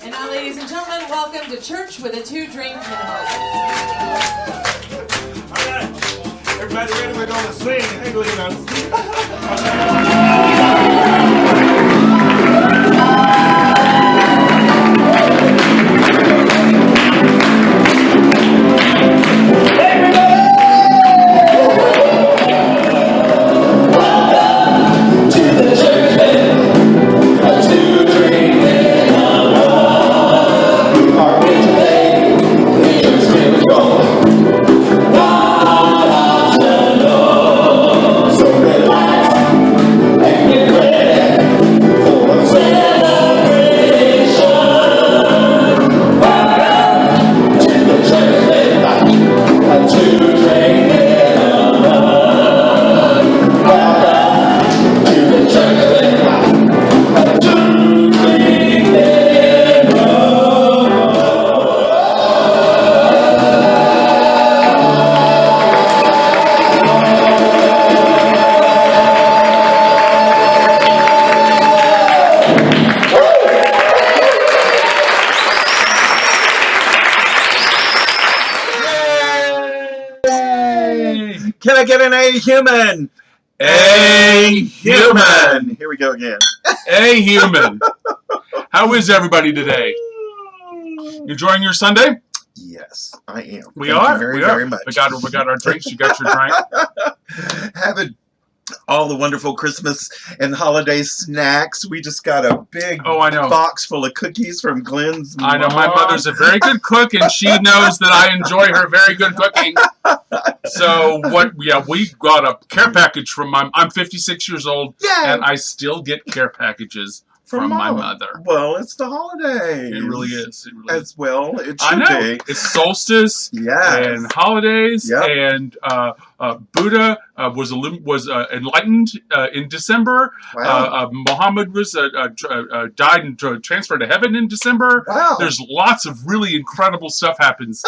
And now, ladies and gentlemen, welcome to Church with a 2-Drink Minimum. All right. Everybody ready? We're going to sing. Hey, Glen. Can I get an A human? A human. Here we go again. A human. How is everybody today? Enjoying your Sunday? Yes, I am. We Thank are. you very, we are. very much. We got our drinks. You got your drink. Having all the wonderful Christmas and holiday snacks. We just got a big box full of cookies from Glen's mom. I know my mother's a very good cook, and she knows that I enjoy her very good cooking. So we got a care package from I'm 56 years old, and I still get care packages from my mother. Well, it's the holidays. It really is. It really As is. well, it I should know. be. It's solstice and holidays, and Buddha was enlightened in December. Wow. Muhammad was died and transferred to heaven in December. Wow. There's lots of really incredible stuff happens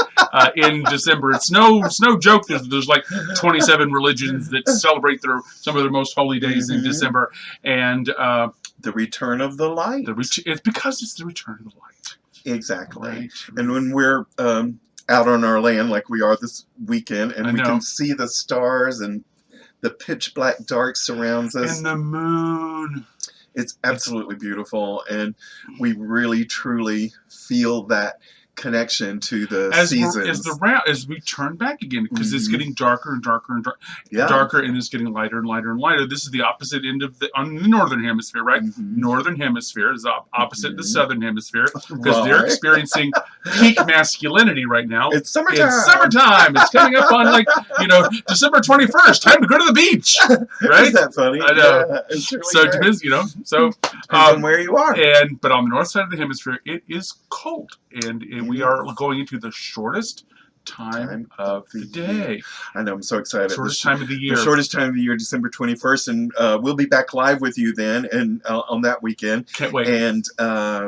in December. It's no joke. There's like 27 religions that celebrate some of their most holy days in December, and the return of the light. It's because it's the return of the light. Exactly. Right. And when we're out on our land like we are this weekend, and we can see the stars and the pitch black dark surrounds us. And the moon. It's absolutely beautiful, and we really truly feel that connection to the seasons. As we turn back again, because it's getting darker and darker and darker, and it's getting lighter and lighter and lighter. This is the opposite end of on the northern hemisphere, right? Northern hemisphere is opposite the southern hemisphere, because they're experiencing peak masculinity right now. It's summertime. It's summertime. It's coming up on December 21st. Time to go to the beach, right? Isn't that funny? I know. Yeah, it's really so it great. depends, Depends on where you are. But on the north side of the hemisphere, it is cold, and we are going into the shortest time of the day. I know, I'm so excited. Shortest time of the year. The shortest time of the year, December 21st, and we'll be back live with you then, and on that weekend. Can't wait. And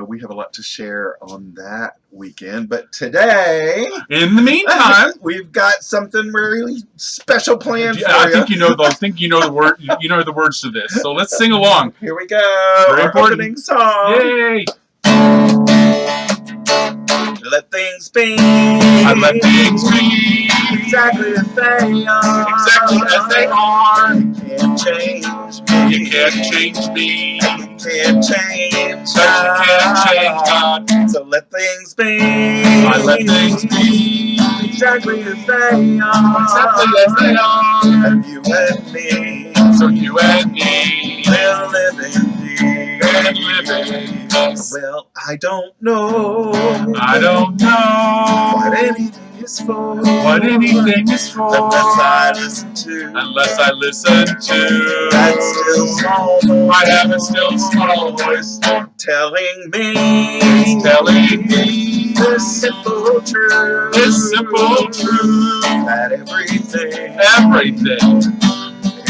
we have a lot to share on that weekend. But today, in the meantime, we've got something really special planned for you. I think you know the word. You know the words to this. So let's sing along. Here we go. Very Our important opening song. Yay! Let things be. I let things be Exactly as they are. exactly as they are. You can't change me. You can't change me. You can't change But you can't change God. So let things be. I let things be Exactly as they are. exactly as they are. And you and me. So you and me We'll live in peace. and live in peace. Well, I don't know. I don't know What anything is for. what anything is for Unless I listen to. unless I listen to That still small voice. I have a still small voice telling me. telling me This simple truth. this simple truth. That everything Everything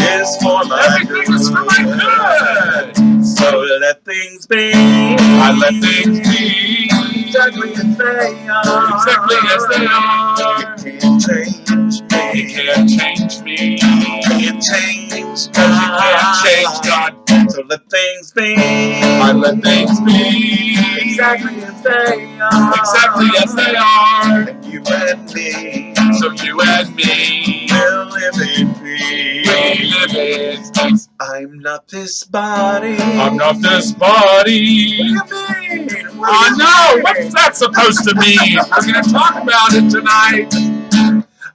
is for my good. is for my good. So let things be. I let things be Exactly as they are. exactly as they are. You can't change me. You can't change me. You can't change You can't change God. So let things be. I let things be. Exactly as they are. Exactly as they are. And you and me. So you and me. We'll live in peace. We live in peace. I'm not this body. I'm not this body. What do you mean? I know. What's that supposed to mean? We're going to talk about it tonight.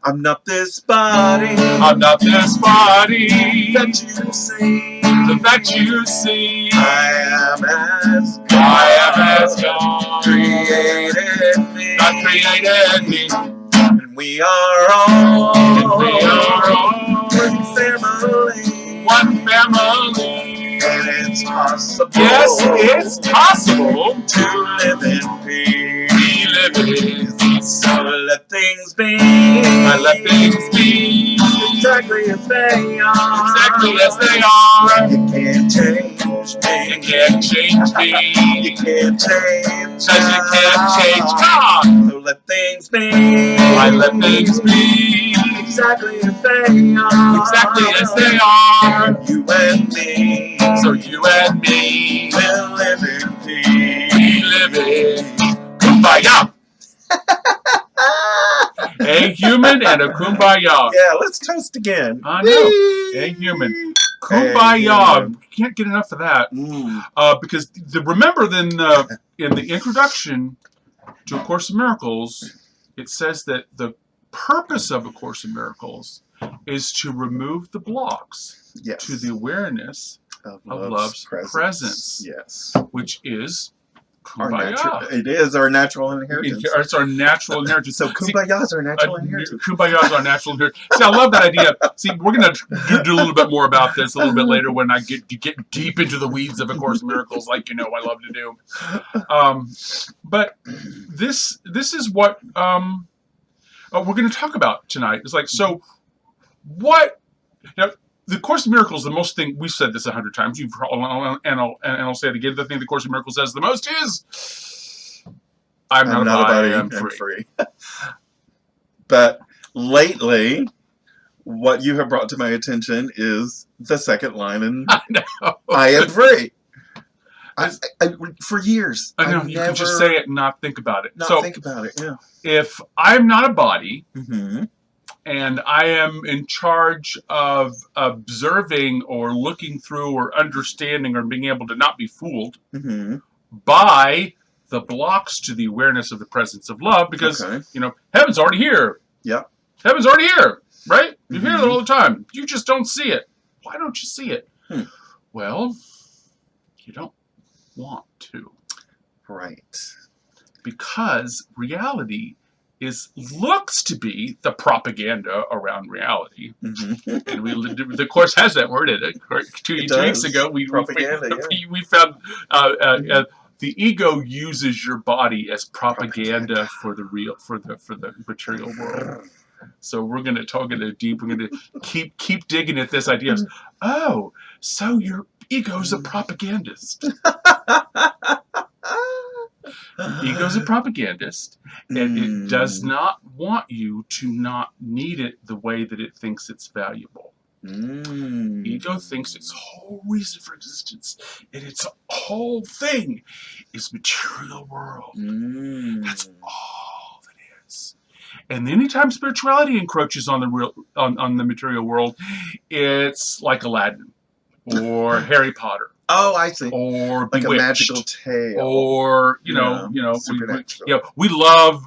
I'm not this body. I'm not this body that you see. That you see. I am as God created me. God created me. And we are all one family. One family. And it's possible. Yes, it's possible to live in peace. We live in peace. So let things be. I let things be. Exactly as they are. Exactly as they are. You can't change me. You can't change me. You can't change. Cause you can't change God. So let things be. I let things be. Exactly as they are. Exactly as they are. You and me. So you and me. We'll live in peace. We live in kumbaya. A human and a kumbaya. Yeah, let's toast again. I know. A human. Kumbaya. You can't get enough of that. Because remember then in the introduction to A Course in Miracles, it says that the purpose of A Course in Miracles is to remove the blocks to the awareness of love's presence. Yes. Which is kumbaya. It is our natural inheritance. It's our natural inheritance. So kumbaya is our natural inheritance. Kumbaya is our natural inheritance. See, I love that idea. See, we're going to do a little bit more about this a little bit later when I get deep into the weeds of A Course in Miracles, like I love to do. But this is what we're going to talk about tonight. It's like, so what? The Course in Miracles, the most thing, we've said this 100 times, and I'll say it again, the thing the Course in Miracles says the most is, I'm not a body, I'm free. But lately, what you have brought to my attention is the second line in I am free. I, for years, I know, you can just say it and not think about it. Think about it, yeah. If I'm not a body, and I am in charge of observing or looking through or understanding or being able to not be fooled by the blocks to the awareness of the presence of love, because, heaven's already here. Yeah. Heaven's already here, right? You hear that all the time. You just don't see it. Why don't you see it? Well, you don't want to. Right. Because reality looks to be the propaganda around reality, and the Course has that word in it. 2 weeks ago, we found the ego uses your body as propaganda for the material world. So we're going to talk it deep. We're going to keep digging at this idea of, so your ego's a propagandist. Ego's a propagandist, and it does not want you to not need it the way that it thinks it's valuable. Ego thinks its whole reason for existence and its whole thing is material world. That's all that is. And anytime spirituality encroaches on the material world, it's like Aladdin or Harry Potter. Oh, I see. Or like Bewitched, a magical tale. Or supernatural. We love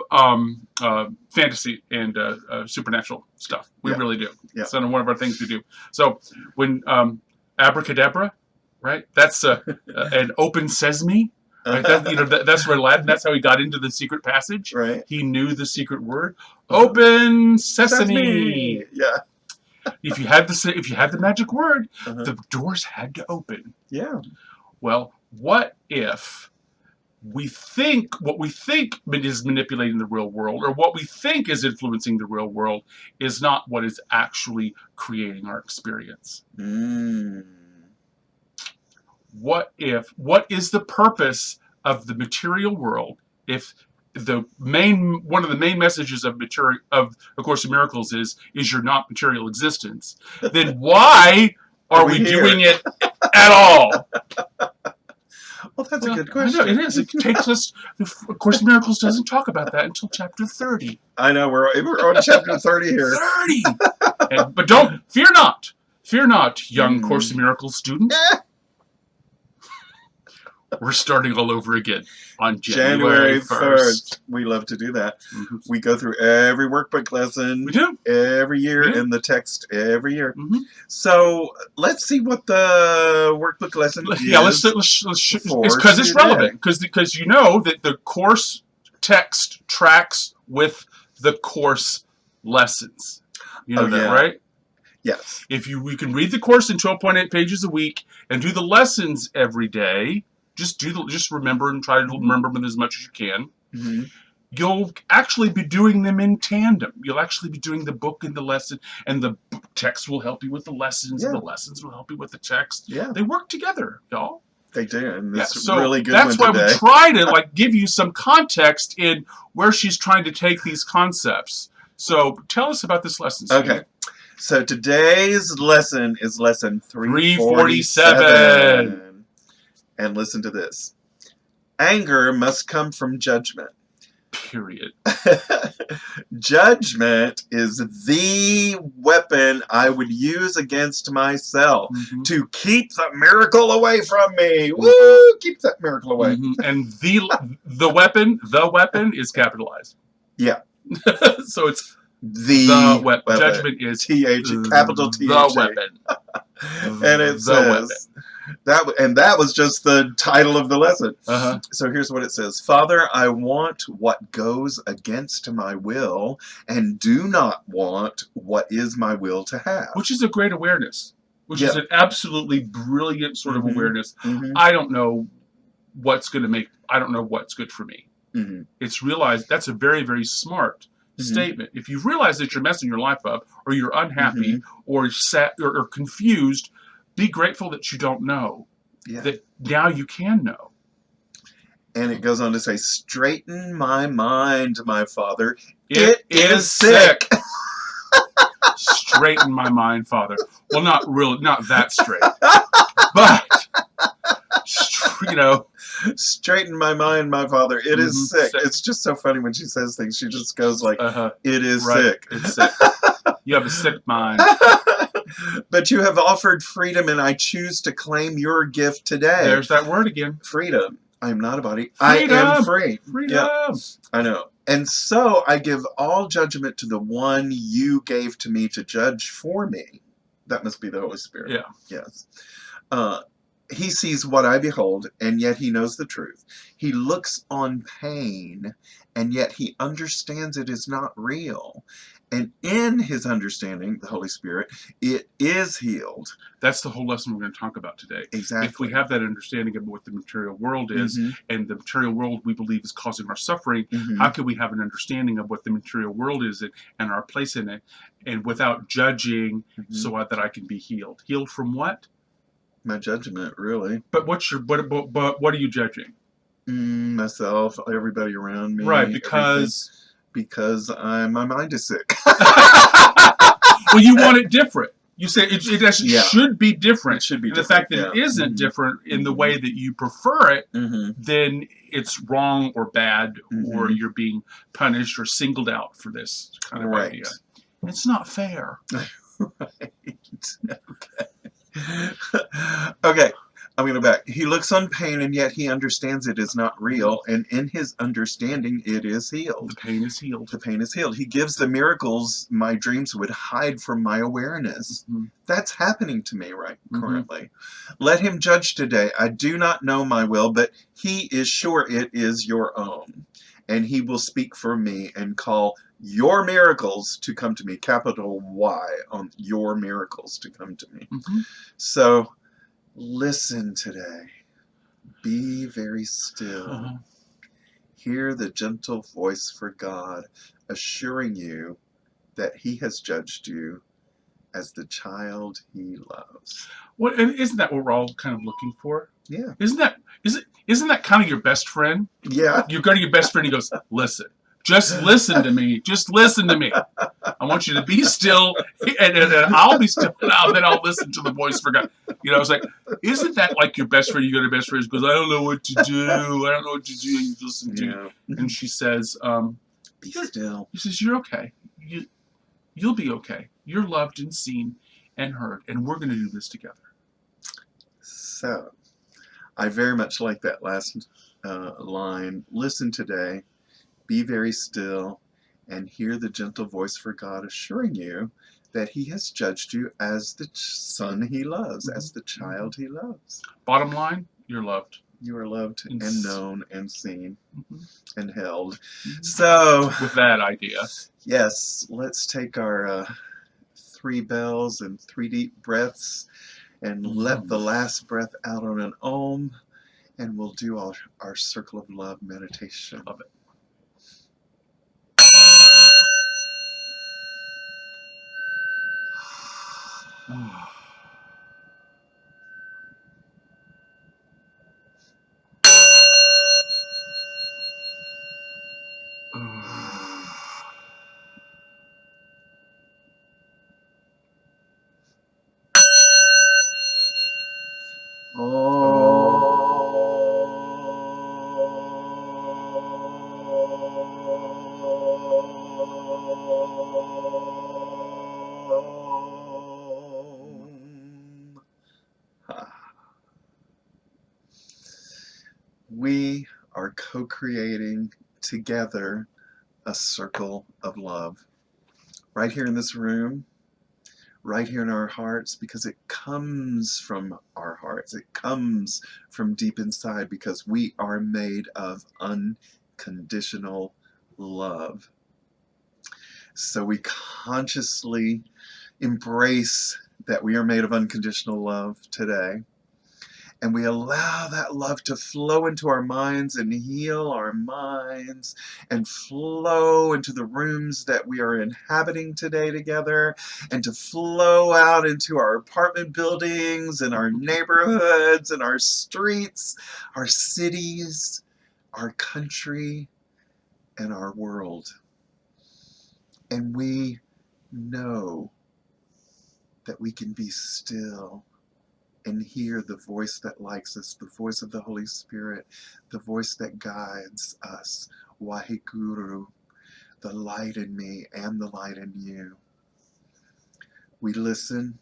fantasy and supernatural stuff. We really do. Yeah. It's one of our things we do. So when abracadabra, right? That's an open sesame. Right? That's where Aladdin. That's how he got into the secret passage. Right. He knew the secret word. Open sesame. Yeah. If you had the magic word, the doors had to open. Yeah. Well, what if what we think is manipulating the real world, or what we think is influencing the real world, is not what is actually creating our experience? What is the purpose of the material world if one of the main messages of A Course in Miracles is your not material existence? Then why are we doing it at all? Well, that's a good question. I know, it is. It takes us. A Course in Miracles doesn't talk about that until chapter 30. I know, we're on chapter 30 here. 30! But don't, fear not. Fear not, young Course in Miracles student. We're starting all over again on January 1st. We love to do that. We go through every workbook lesson. We do. Every year, and the text every year. So let's see what the workbook lesson is. Yeah, let's because it's relevant. Because you know that the course text tracks with the course lessons. You know that, right? Yes. If we can read the course in 12.8 pages a week and do the lessons every day. Just remember and try to remember them as much as you can. You'll actually be doing them in tandem. You'll actually be doing the book and the lesson, and the text will help you with the lessons, and the lessons will help you with the text. Yeah. They work together, y'all. They do, and it's so really good. That's why we try to give you some context in where she's trying to take these concepts. So tell us about this lesson, Steve. Okay. So today's lesson is lesson 347. And listen to this. Anger must come from judgment. Period. Judgment is the weapon I would use against myself to keep the miracle away from me. Woo! Keep that miracle away. And the weapon is capitalized. Yeah. So it's the weapon. Judgment is capital T-H-A. The weapon. And it says that was just the title of the lesson. So here's what it says. Father, I want what goes against my will and do not want what is my will to have. Which is a great awareness. Which is an absolutely brilliant sort of awareness. I don't know what's good for me. It's realized that's a very, very smart statement. If you realize that you're messing your life up, or you're unhappy, or sad, or confused, be grateful that you don't know. That now you can know. And it goes on to say, straighten my mind, my Father. It is sick. Straighten my mind, Father. Well, not that straight. But, straighten my mind, my Father. It is sick. It's just so funny when she says things. She just goes like, it is sick. It's sick. You have a sick mind. But you have offered freedom, and I choose to claim your gift today. There's that word again. Freedom. I am not a body. Freedom. I am free. Freedom. Yeah, I know. And so I give all judgment to the one you gave to me to judge for me. That must be the Holy Spirit. Yeah. Yes. He sees what I behold, and yet he knows the truth. He looks on pain, and yet he understands it is not real. And in his understanding, the Holy Spirit, it is healed. That's the whole lesson we're going to talk about today. Exactly. If we have that understanding of what the material world is, and the material world we believe is causing our suffering, how can we have an understanding of what the material world is and our place in it, and without judging, so that I can be healed? Healed from what? My judgment, really. But what are you judging? Myself, everybody around me. Right, because my mind is sick. Well, you want it different. You say it should be different. It should be different. The fact that it isn't different in the way that you prefer it, then it's wrong or bad, or you're being punished or singled out for this kind of idea. It's not fair. Okay. I'm going to back. He looks on pain, and yet he understands it is not real, and in his understanding, it is healed. The pain is healed. The pain is healed. He gives the miracles my dreams would hide from my awareness. That's happening to me currently. Let him judge today. I do not know my will, but he is sure it is your own, and he will speak for me and call your miracles to come to me. Capital Y on your miracles to come to me. So, listen today. Be very still. Hear the gentle voice for God assuring you that he has judged you as the child he loves. And isn't that what we're all kind of looking for? Yeah. Isn't that kind of your best friend? Yeah. You go to your best friend, he goes, listen. Just listen to me. Just listen to me. I want you to be still, and I'll be still, and then I'll listen to the voice for God. You know, I was like, isn't that like your best friend? You got a best friend who goes, I don't know what to do. I don't know what to do. And you listen to you. And she says, be still. She says, you're okay. You'll be okay. You're loved and seen and heard. And we're going to do this together. So, I very much like that last line. Listen today, be very still, and hear the gentle voice for God assuring you that he has judged you as the son he loves, as the child he loves. Bottom line, you're loved. You are loved and known and seen and held. Mm-hmm. So, with that idea, yes, let's take our 3 bells and 3 deep breaths and let the last breath out on an Om, and we'll do our circle of love meditation. Love it. We are co-creating together a circle of love. Right here in this room, right here in our hearts, because it comes from our hearts. It comes from deep inside because we are made of unconditional love. So we consciously embrace that we are made of unconditional love today. And we allow that love to flow into our minds and heal our minds and flow into the rooms that we are inhabiting today together, and to flow out into our apartment buildings and our neighborhoods and our streets, our cities, our country, and our world. And we know that we can be still and hear the voice that likes us, the voice of the Holy Spirit, the voice that guides us, Waheguru, the light in me and the light in you. We listen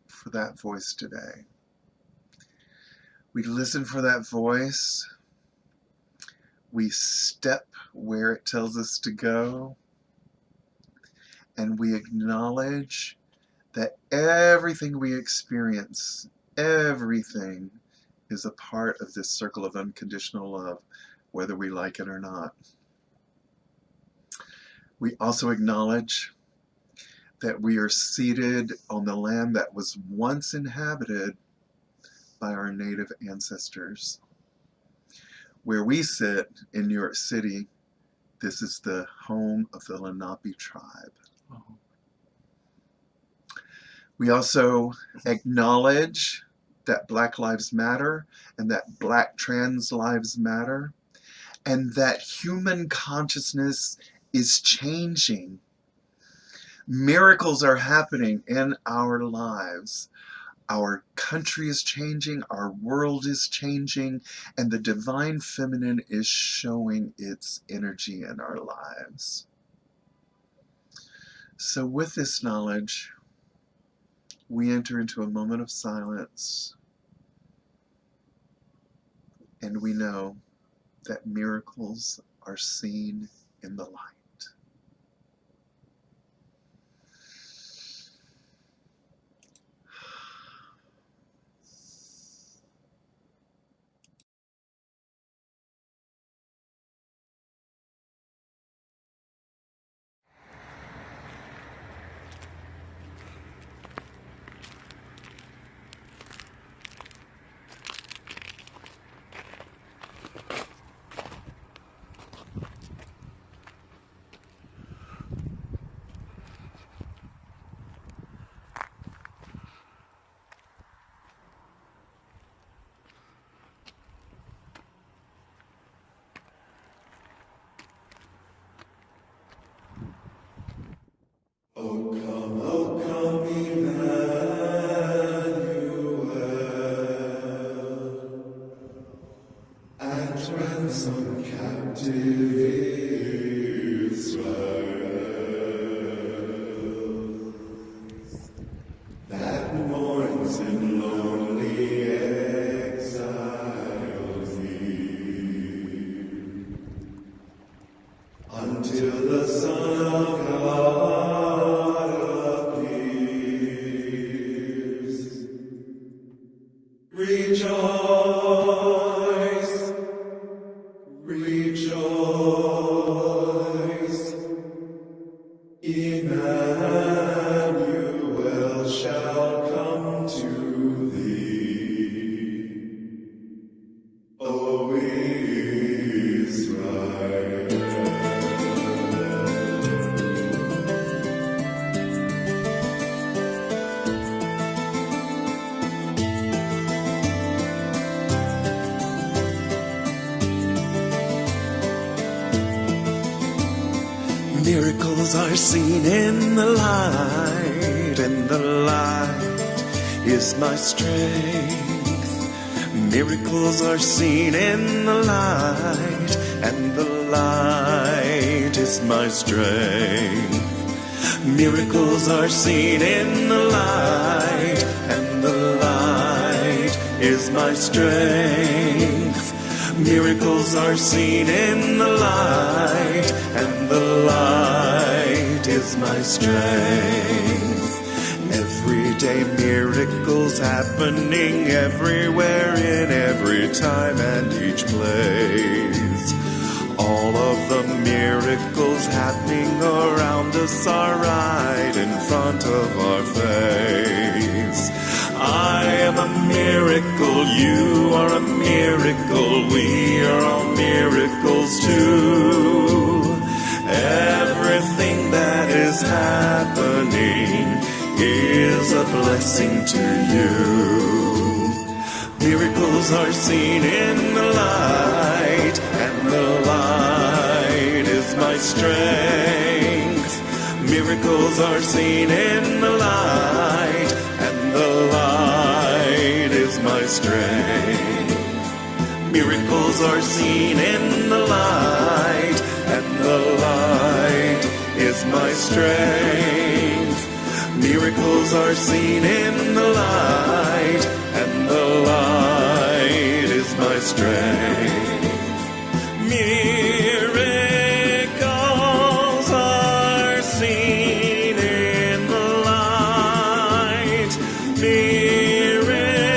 for that voice today. We listen for that voice. We step where it tells us to go. And we acknowledge that everything we experience, everything is a part of this circle of unconditional love, whether we like it or not. We also acknowledge that we are seated on the land that was once inhabited by our native ancestors. Where we sit in New York City, this is the home of the Lenape tribe. Oh. We also acknowledge that Black Lives Matter and that Black trans lives matter, and that human consciousness is changing. Miracles are happening in our lives. Our country is changing, our world is changing, and the divine feminine is showing its energy in our lives. So with this knowledge, we enter into a moment of silence, and we know that miracles are seen in the light. that mourns in lonely exile here, until the Son of God appears. Rejoice, rejoice, Emmanuel shall come to thee, O Israel. Miracles are seen in the light, and the light is my strength. Miracles are seen in the light, and the light is my strength. Miracles are seen in the light, and the light is my strength. Miracles are seen in the light, and the light is my strength. Everyday miracles happening everywhere, in every time and each place. All of the miracles happening around us are right in front of our face. I am a miracle, you are a miracle, we are all miracles too. Everything that is happening is a blessing to you. Miracles are seen in the light, and the light is my strength. Miracles are seen in the light, and the light is my strength. Miracles are seen in the light, and the light is my strength. Miracles are seen in the light, and the light is my strength. Miracles are seen in the light. Miracles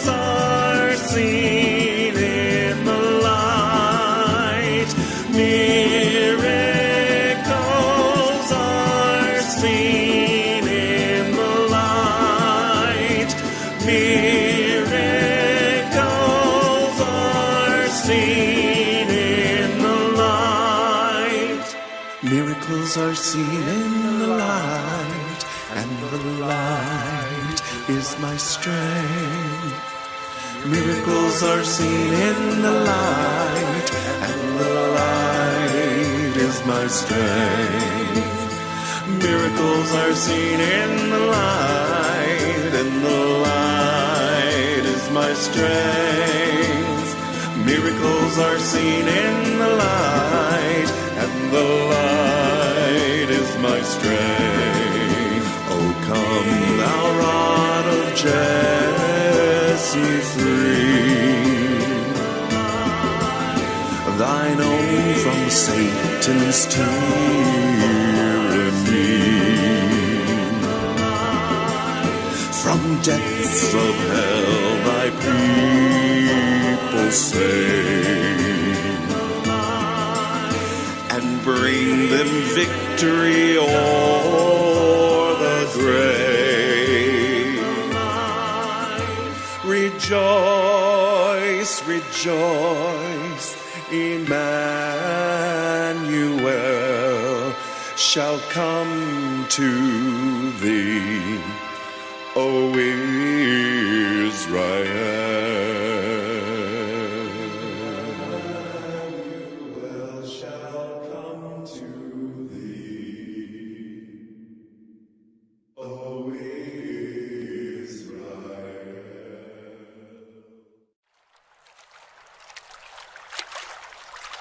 are seen in the light. Miracles are seen in the light. Miracles are seen in the light. Miracles are seen in the light, and the light is my strength. Miracles are seen in the light, and the light is my strength. Miracles are seen in the light, and the light is my strength. Miracles are seen in the light, and the light is my strength. Oh, come, thou rod of Jesse, free thine own from Satan's tyranny. From depths of hell thy people save, and bring them victory o'er the grave. Rejoice, rejoice, Emmanuel shall come to thee, O Israel. Shall come to thee, O Israel.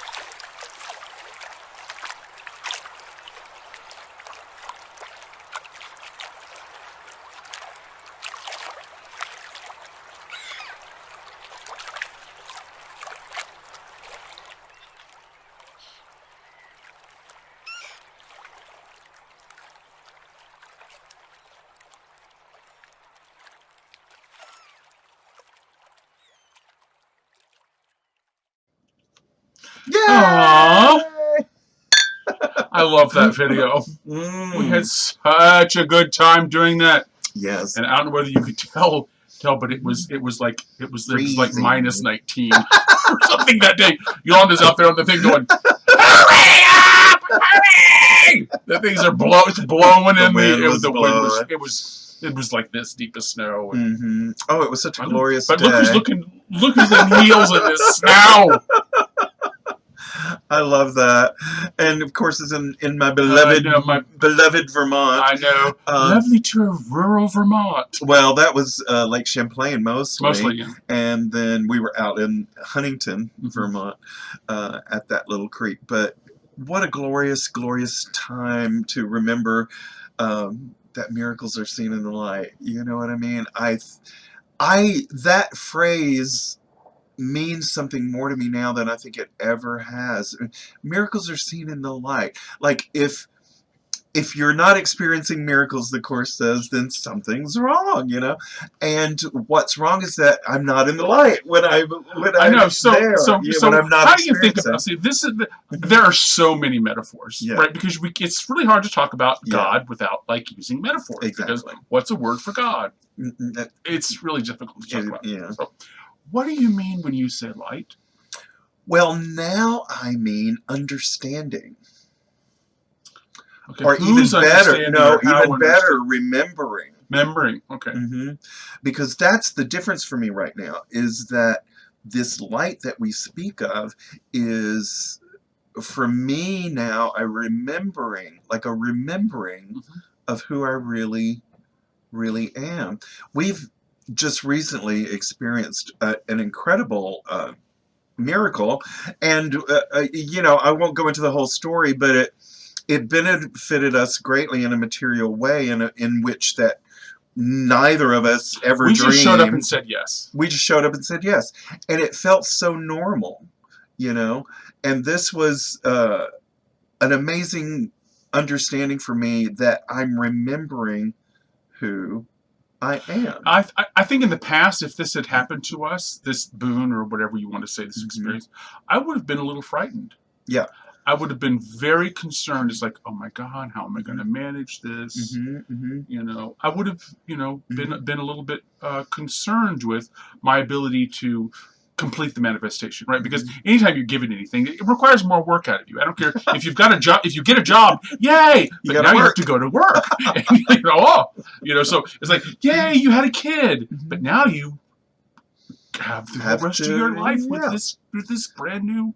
「Yay! I love that video. We had such a good time doing that. Yes. And I don't know whether you could tell, but it was like Freezing. minus 19 or something that day. Yolanda's out there on the thing going, hurry up! Hurry! The things are it's blowing The in wind the was wind blowing. it was like this deep of snow. Mm-hmm. Oh, it was such a glorious but day. look who's look who's the heels in this snow. I love that, and of course, it's in my beloved, beloved Vermont. I know, lovely tour of rural Vermont. Well, that was Lake Champlain mostly, yeah. And then we were out in Huntington, Vermont, at that little creek. But what a glorious, glorious time to remember that miracles are seen in the light. You know what I mean? That phrase means something more to me now than I think it ever has. Miracles are seen in the light. Like if you're not experiencing miracles, the Course says, then something's wrong, you know. And what's wrong is that I'm not in the light when I know. So when I'm not how do you think about? See, there are so many metaphors, right? Because it's really hard to talk about God without like using metaphors. Exactly. Because what's a word for God? It's really difficult to talk about. Yeah. So, what do you mean when you say light? Well, now I mean understanding. Okay, or even better, remembering. Remembering, okay. Because that's the difference for me right now, is that this light that we speak of is, for me now, a remembering of who I really, really am. We've just recently experienced an incredible miracle, and you know, I won't go into the whole story, but it benefited us greatly in a material way, in which that neither of us ever dreamed. We just showed up and said yes. We just showed up and said yes, and it felt so normal, you know. And this was an amazing understanding for me that I'm remembering who I am. I think in the past, if this had happened to us, this boon or whatever you want to say, this experience, I would have been a little frightened. Yeah. I would have been very concerned. It's like, oh my God, how am I going to manage this? You know, I would have, you know, been a little bit concerned with my ability to complete the manifestation, right? Because anytime you're given anything, it requires more work out of you. I don't care if you've got a job. If you get a job, yay! But now you have to go to work. And, you know, so it's like, yay, you had a kid, but now you have the rest of your life with this brand new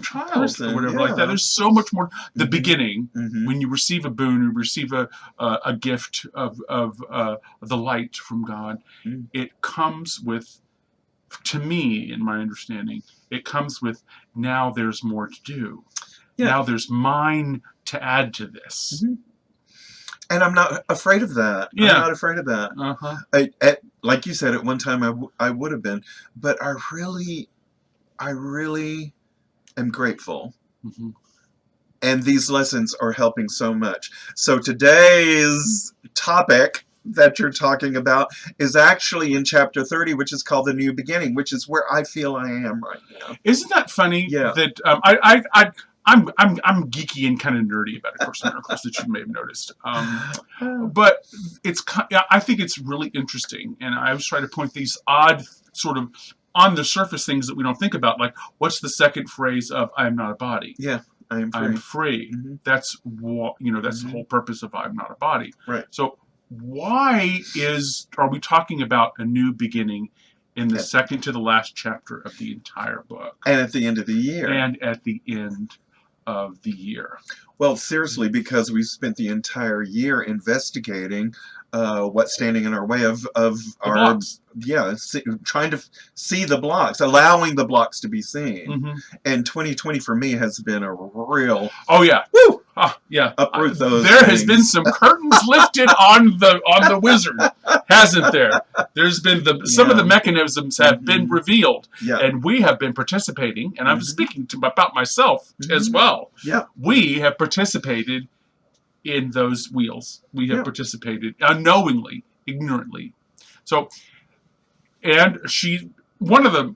child or whatever like that. There's so much more. The beginning, when you receive a boon, you receive a gift of the light from God, it comes with, to me, in my understanding, it comes with, now there's more to do. Now there's mine to add to this. And I'm not afraid of that. I'm not afraid of that. Like you said, at one time I would have been, but I really am grateful. And these lessons are helping so much. So today's topic that you're talking about is actually in chapter 30, which is called The New Beginning, which is where I feel I am right now. Isn't that funny? That I'm geeky and kind of nerdy about A Course in Miracles, that you may have noticed. But I think it's really interesting, and I was trying to point these odd sort of on the surface things that we don't think about, like what's the second phrase of "I am not a body"? Yeah, I am free. I'm free. That's what, you know. That's the whole purpose of "I'm not a body." Right. So why are we talking about a new beginning in the second to the last chapter of the entire book? And at the end of the year. And at the end of the year. Well, seriously, because we spent the entire year investigating what's standing in our way of our blocks. Trying to see the blocks, allowing the blocks to be seen. And 2020 for me has been a real uproot those there has been some curtains lifted on the wizard, hasn't there? There's been some of the mechanisms have been revealed, and we have been participating, and I'm speaking about myself as well. We have participated in those wheels. We have participated unknowingly, ignorantly. So, and one of the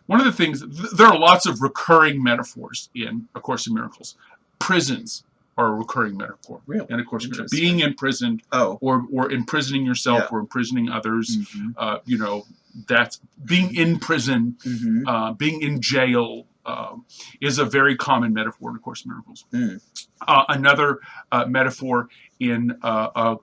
one of the things, there are lots of recurring metaphors in A Course in Miracles. Prisons are a recurring metaphor. Really? And of course, being imprisoned, or imprisoning yourself, or imprisoning others. That's being in prison, being in jail is a very common metaphor in A Course in Miracles. Another metaphor in A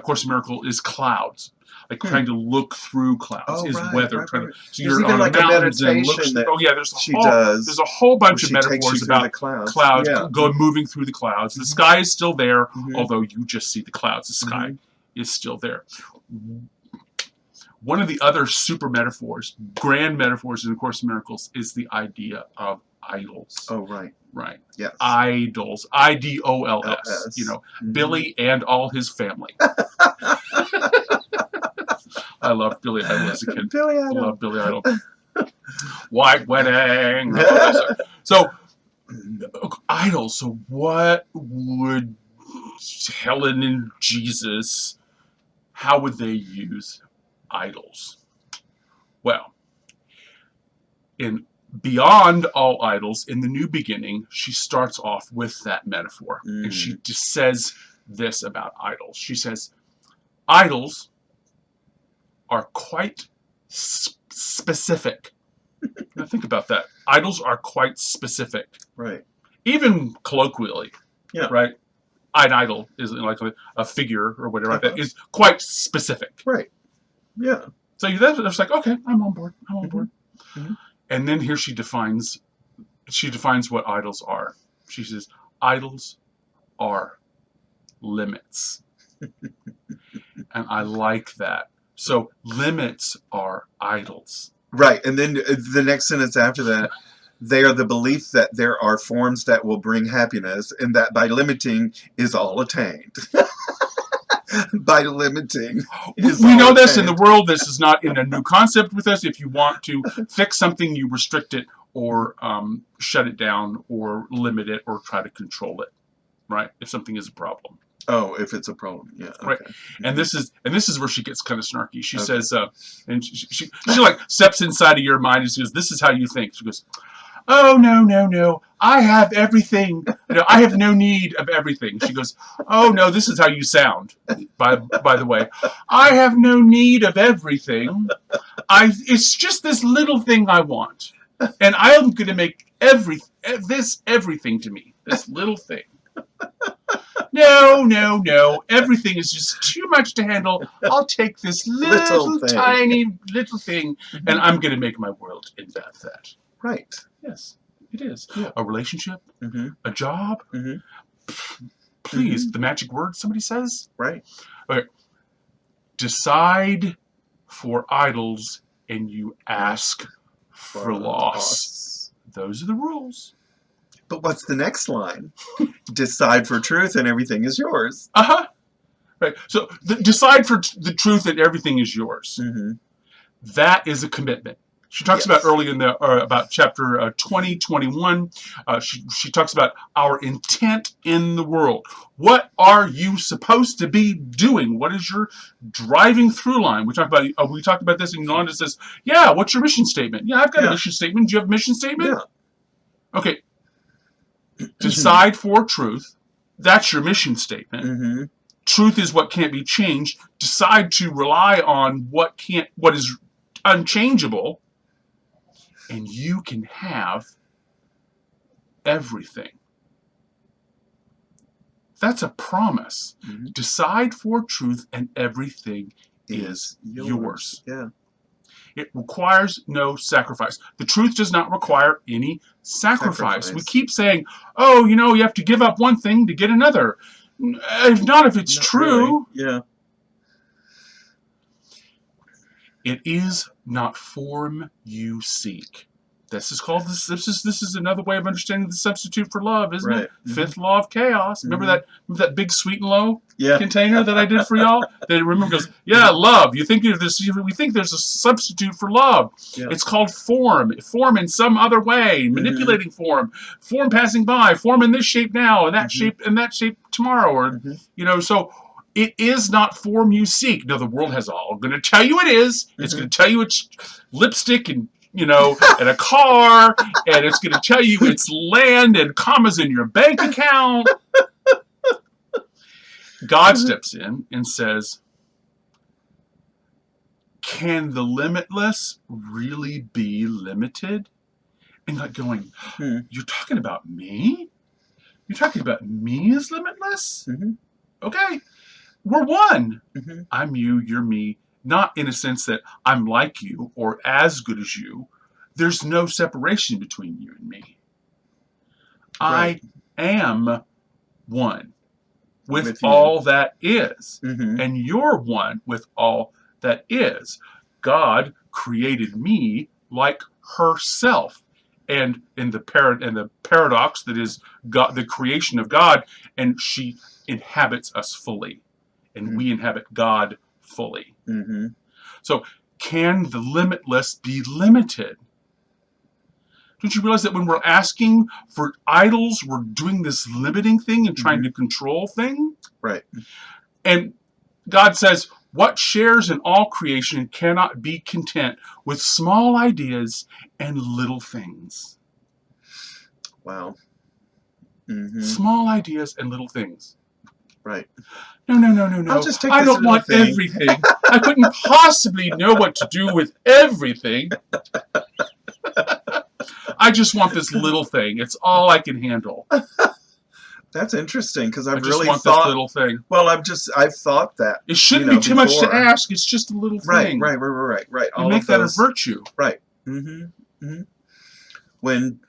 Course in Miracles is clouds. Like trying to look through clouds is weather. So you're on like a meditation there's a whole bunch of metaphors about clouds moving through the clouds. The sky is still there, although you just see the clouds. The sky is still there. One of the other super metaphors, grand metaphors in A Course in Miracles, is the idea of idols. Oh, right. Right. Yes. Idols. IDOLS. Billy and all his family. I loved Billy Idol as a kid. Billy Idol. I love Billy Idol. White wedding. So, idols. So, what would Helen and Jesus, how would they use idols? Well, in Beyond All Idols, in the New Beginning, she starts off with that metaphor. And she just says this about idols. She says, idols are quite specific. Now think about that. Idols are quite specific. Right. Even colloquially. Yeah. Right? An idol is like a figure or whatever like that is quite specific. Right. Yeah. So that's like, okay, I'm on board. I'm on board. And then here she defines what idols are. She says, idols are limits. And I like that. So limits are idols. Right. And then the next sentence after that, they are the belief that there are forms that will bring happiness and that by limiting is all attained. By limiting. We know this in the world. This is not in a new concept with us. If you want to fix something, you restrict it or shut it down or limit it or try to control it. Right? If something is a problem. Oh, if it's a problem, yeah. Okay. Right. And this is where she gets kind of snarky. She says, and she like steps inside of your mind and she goes, "This is how you think." She goes, "Oh no, I have everything. I have no need of everything." She goes, "Oh no, this is how you sound. By the way, I have no need of everything. It's just this little thing I want, and I'm going to make everything to me. This little thing." No. Everything is just too much to handle. I'll take this tiny little thing, and I'm going to make my world in that. Right. Yes, it is. Yeah. A relationship, a job. Please, the magic word somebody says. Right. Okay. Decide for idols, and you ask for loss. Those are the rules. But what's the next line? Decide for truth and everything is yours. Right. So decide for the truth and everything is yours. That is a commitment. She talks about early in about chapter 20, 21. She talks about our intent in the world. What are you supposed to be doing? What is your driving through line? We talked about this, and Yolanda says, "Yeah, what's your mission statement?" Yeah, I've got a mission statement. Do you have a mission statement? Yeah. Okay. Decide for truth. That's your mission statement. Truth is what can't be changed. Decide to rely on what is unchangeable, and you can have everything. That's a promise. Decide for truth, and everything is yours. Yeah. It requires no sacrifice. The truth does not require any sacrifice. We keep saying, "Oh, you have to give up one thing to get another." If it's true. Really. Yeah. It is not form you seek. This is another way of understanding the substitute for love, isn't it? Fifth law of chaos. Remember that big sweet and low container that I did for y'all? That remember goes, love. We think there's a substitute for love. Yeah. It's called form. Form in some other way. Manipulating form. Form passing by. Form in this shape now, and that shape tomorrow. Or so it is not form you seek. Now the world has all going to tell you it is. It's going to tell you it's lipstick and and a car, and it's going to tell you it's land and commas in your bank account. God steps in and says, can the limitless really be limited? And like going, you're talking about me? You're talking about me as limitless? Mm-hmm. Okay, we're one. Mm-hmm. I'm you, you're me. Not in a sense that I'm like you or as good as you. There's no separation between you and me. Right. I am one with you. all that is. Mm-hmm. And you're one with all that is. God created me like herself. And in the paradox that is God, the creation of God, and she inhabits us fully. And we inhabit God fully. Mm-hmm. So can the limitless be limited? Don't you realize that when we're asking for idols, we're doing this limiting thing and trying to control thing? Right. And God says, what shares in all creation cannot be content with small ideas and little things? Wow. Mm-hmm. Small ideas and little things. Right. No. I'll just take I this don't want thing. everything. I couldn't possibly know what to do with everything. I just want this little thing. It's all I can handle. That's interesting because I've I just really want thought. this little thing. Well, I've thought that. It shouldn't be too much to ask. It's just a little thing. Right. You All make of that those, a virtue. Right. Mm-hmm. Mm-hmm. When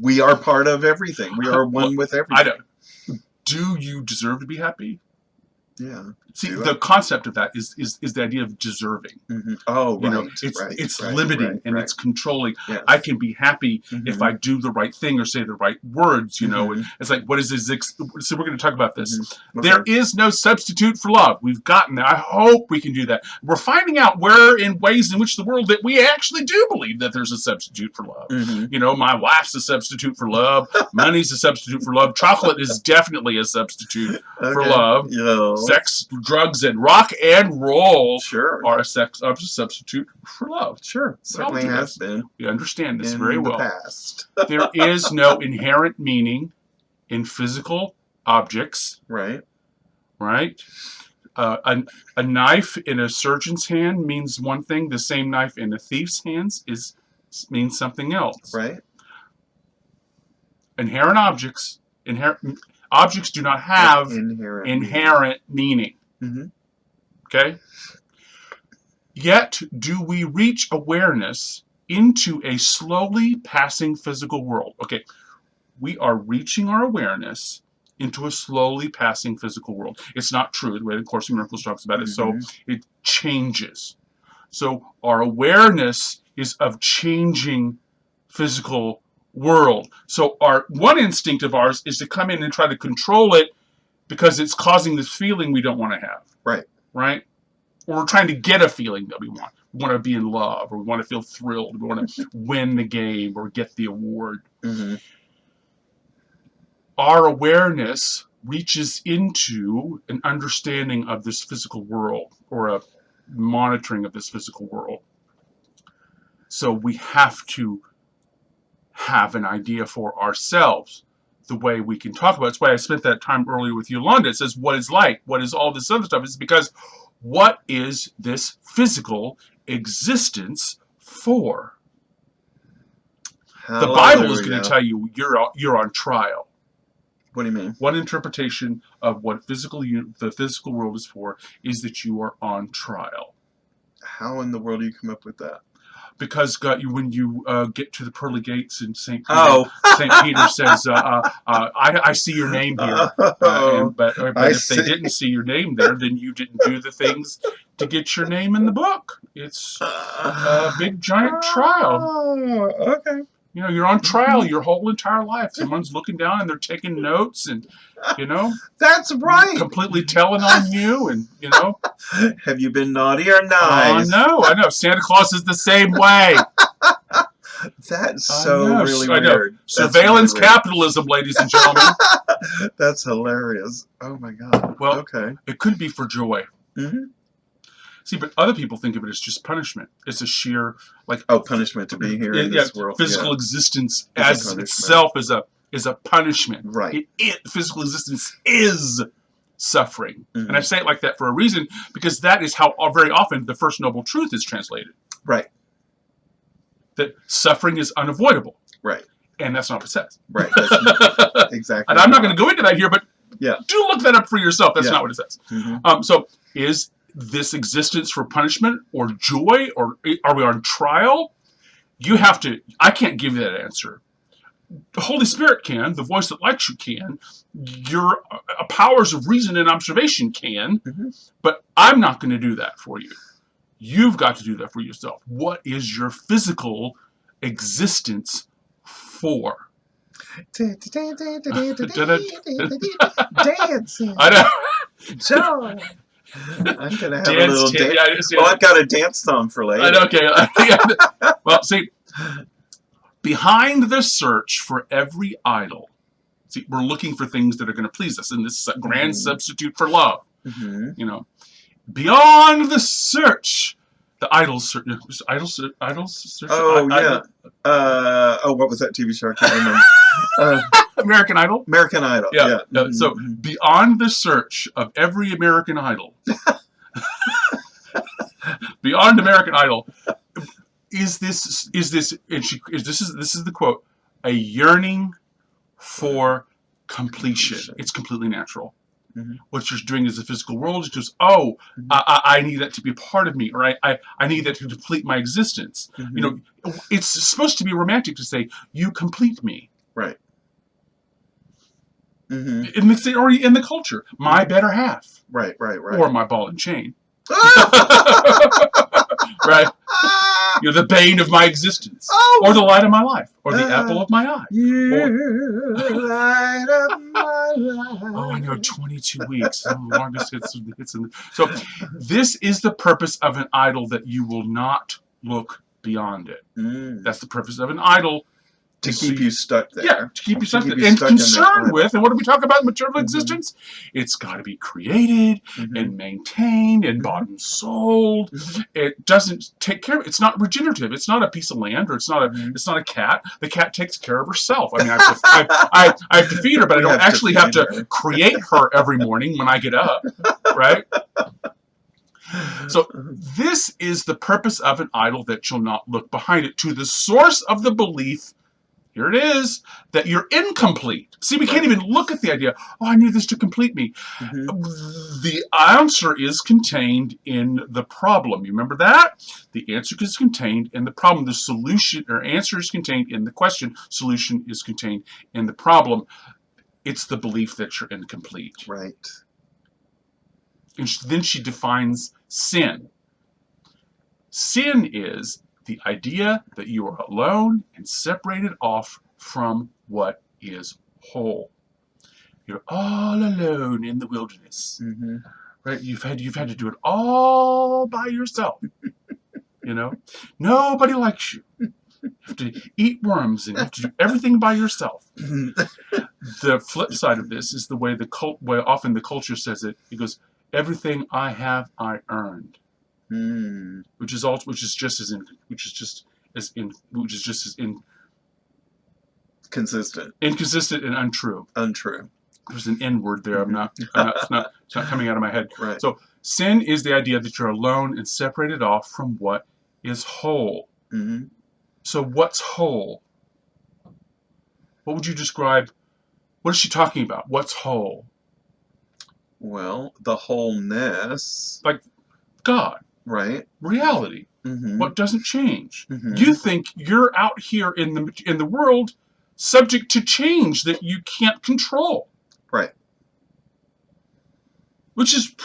we are part of everything. We are one with everything. I don't. Do you deserve to be happy? Yeah. See, the concept of that is the idea of deserving. Mm-hmm. Oh, right. It's limiting and it's controlling. Yes. I can be happy if I do the right thing or say the right words, And it's like, what is this? So we're going to talk about this. Mm-hmm. Okay. There is no substitute for love. We've gotten there. I hope we can do that. We're finding out where in ways in which the world that we actually do believe that there's a substitute for love. Mm-hmm. My wife's a substitute for love. Money's a substitute for love. Chocolate is definitely a substitute for love. Yeah. Sex, drugs, and rock and roll are a substitute for love. Sure. Certainly has been. You understand this in very well. The past. There is no inherent meaning in physical objects. Right. Right? A knife in a surgeon's hand means one thing. The same knife in a thief's hands means something else. Right. Inherent objects do not have inherent meaning. Mm-hmm. Okay? Yet do we reach awareness into a slowly passing physical world. Okay, we are reaching our awareness into a slowly passing physical world. It's not true, the way the Course in Miracles talks about it, so it changes. So our awareness is of changing physical world. So our one instinct of ours is to come in and try to control it because it's causing this feeling we don't want to have. Right? Or we're trying to get a feeling that we want. We want to be in love, or we want to feel thrilled. We want to win the game or get the award. Mm-hmm. Our awareness reaches into an understanding of this physical world or a monitoring of this physical world. So we have to have an idea for ourselves the way we can talk about it. That's why I spent that time earlier with Yolanda. It says, what is light? What is all this other stuff? It's because what is this physical existence for? Hallelujah. The Bible is going to tell you you're on trial. What do you mean? One interpretation of what the physical world is for is that you are on trial. How in the world do you come up with that? Because when you get to the pearly gates in St. Peter, St. Peter says, I see your name here. But if they didn't see your name there, then you didn't do the things to get your name in the book. It's a big, giant trial. Okay. You're on trial your whole entire life. Someone's looking down and they're taking notes and, That's right. completely telling on you and, Have you been naughty or nice? I know. Santa Claus is the same way. That's so really weird. Surveillance capitalism, ladies and gentlemen. That's hilarious. Oh my God. Well, okay. It could be for joy. Mm-hmm. See, but other people think of it as just punishment. It's a sheer, like... punishment to be here in this world. Physical existence It's as itself is a punishment. Right. Physical existence is suffering. Mm-hmm. And I say it like that for a reason, because that is how very often the First Noble Truth is translated. Right. That suffering is unavoidable. Right. And that's not what it says. Right. That's exactly. And I'm not going to go into that here, but yeah, do look that up for yourself. That's not what it says. Mm-hmm. So is this existence for punishment or joy, or are we on trial? You have to, I can't give you that answer. The Holy Spirit can, the voice that likes you can, your powers of reason and observation can, but I'm not going to do that for you. You've got to do that for yourself. What is your physical existence for? Dancing. I know. Joy. I'm gonna have a little dance. Yeah, I've got a dance song for later. Okay. Well, see, behind the search for every idol, see, we're looking for things that are going to please us, and this is a grand substitute for love. You know, beyond the search, the idols search. Oh yeah. What was that TV show? I can't remember. American Idol. American Idol. Yeah. So beyond the search of every American Idol, beyond American Idol, is this? And this is the quote: a yearning for completion. It's completely natural. What you're doing is the physical world is just, I need that to be a part of me, or I need that to complete my existence. You know, it's supposed to be romantic to say, you complete me. Right. Or in the culture, my better half. Right. Or my ball and chain. Right? You're the bane of my existence. Or the light of my life. Or the apple of my eye. Light of my life. Oh, I know, 22 weeks. The longest hits in. So this is the purpose of an idol, that you will not look beyond it. That's the purpose of an idol. To keep you stuck there. Yeah, to keep you stuck there. And concerned with, and what do we talk about in material existence? It's got to be created and maintained and bought and sold. It doesn't take care of it. It's not regenerative. It's not a piece of land, or it's not a cat. The cat takes care of herself. I mean, I have to feed her, but I don't actually have to create her every morning when I get up, right? So this is the purpose of an idol, that you'll not look behind it, to the source of the belief. Here it is, that you're incomplete. See, we can't even look at the idea, I need this to complete me. The answer is contained in the problem. You remember that? The answer is contained in the problem. The solution, or answer, is contained in the question. Solution is contained in the problem. It's the belief that you're incomplete. Right. And then she defines sin. Sin is the idea that you are alone and separated off from what is whole. You're all alone in the wilderness, right? You've had to do it all by yourself. You know, nobody likes you. You have to eat worms and you have to do everything by yourself. The flip side of this is the way way often the culture says it. It goes, everything I have, I earned. Which is just as inconsistent and untrue. There's an N word there. It's not coming out of my head. Right. So sin is the idea that you're alone and separated off from what is whole. So what's whole? What would you describe? What is she talking about? What's whole? Well, the wholeness. Like God. Right. Reality. What doesn't change. You think you're out here in the world subject to change that you can't control. Right. Which is,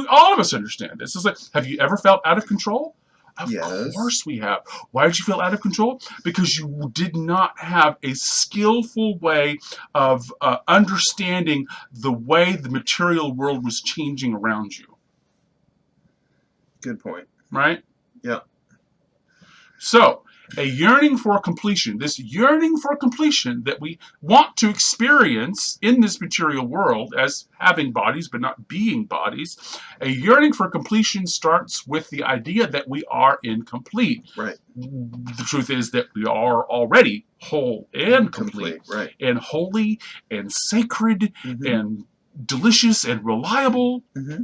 all of us understand this. It's like, have you ever felt out of control? Of course we have. Why did you feel out of control? Because you did not have a skillful way of understanding the way the material world was changing around you. Good point. Right? Yeah. So, A yearning for completion. This yearning for completion that we want to experience in this material world as having bodies but not being bodies. A yearning for completion starts with the idea that we are incomplete. Right. The truth is that we are already whole and complete. Right. And holy and sacred Mm-hmm. and delicious and reliable. Mm-hmm.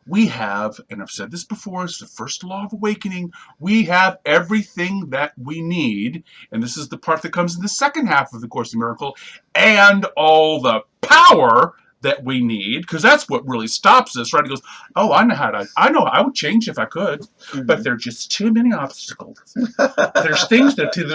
We have, and I've said this before, it's the first law of awakening, we have everything that we need, and this is the part that comes in the second half of the Course in Miracles, and all the power that we need, because that's what really stops us, right? He goes, oh, I know I would change if I could, Mm-hmm. but there are just too many obstacles. There's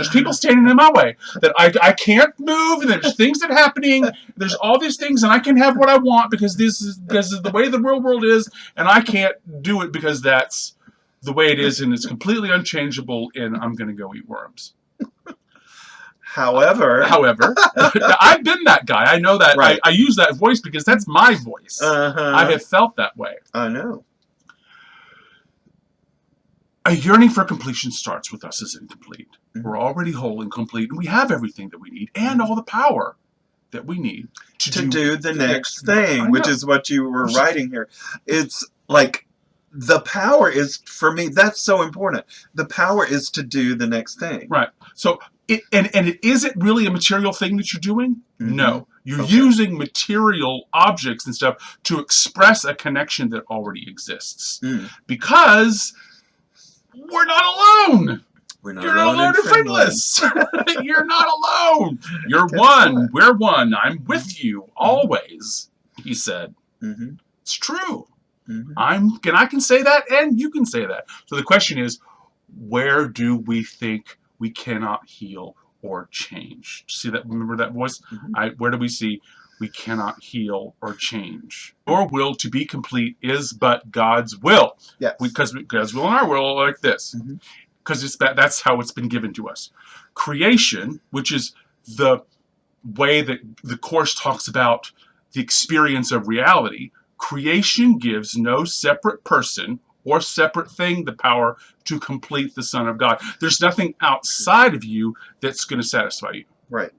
people standing in my way that I can't move, and there's things that are happening, there's all these things, and I can have what I want because this is the way the real world is, and I can't do it because that's the way it is, and it's completely unchangeable, and I'm going to go eat worms. However, I've been that guy. I know that. Right. I use that voice because that's my voice. I have felt that way. I know. A yearning for completion starts with us as incomplete. Mm-hmm. We're already whole and complete, and we have everything that we need and all the power that we need to do the next thing, I which know. is what you were writing here. It's like the power is, for me, that's so important. The power is to do the next thing. Right. So, is it really a material thing that you're doing? Mm-hmm. No. You're Okay. using material objects and stuff to express a connection that already exists. Mm. Because we're not alone. We're not You're not alone and friendless. You're not alone. You're Guess one. what? We're one. I'm with you always, he said. Mm-hmm. It's true. Mm-hmm. I can say that, and you can say that. So the question is, where do we think we cannot heal or change? See that? Remember that voice? Mm-hmm. Where do we see we cannot heal or change? Your will to be complete is but God's will. Yes. Because God's will and our will are like this. Mm-hmm. Because that's how it's been given to us. Creation, which is the way that the Course talks about the experience of reality, creation gives no separate person or separate thing the power to complete the Son of God. There's nothing outside of you that's going to satisfy you. Right.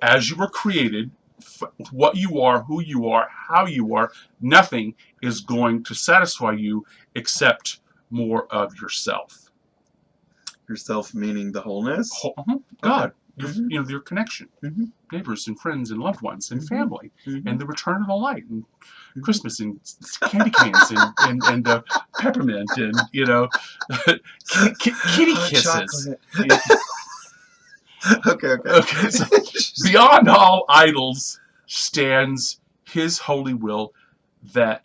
As you were created, what you are, who you are, how you are, nothing is going to satisfy you except more of yourself. Yourself meaning the wholeness? God. Mm-hmm. Your connection. Mm-hmm. Neighbors and friends and loved ones and Mm-hmm. family. Mm-hmm. And the return of the light and Mm-hmm. Christmas and candy canes and peppermint and kitty kisses. Okay. So beyond all idols stands his holy will that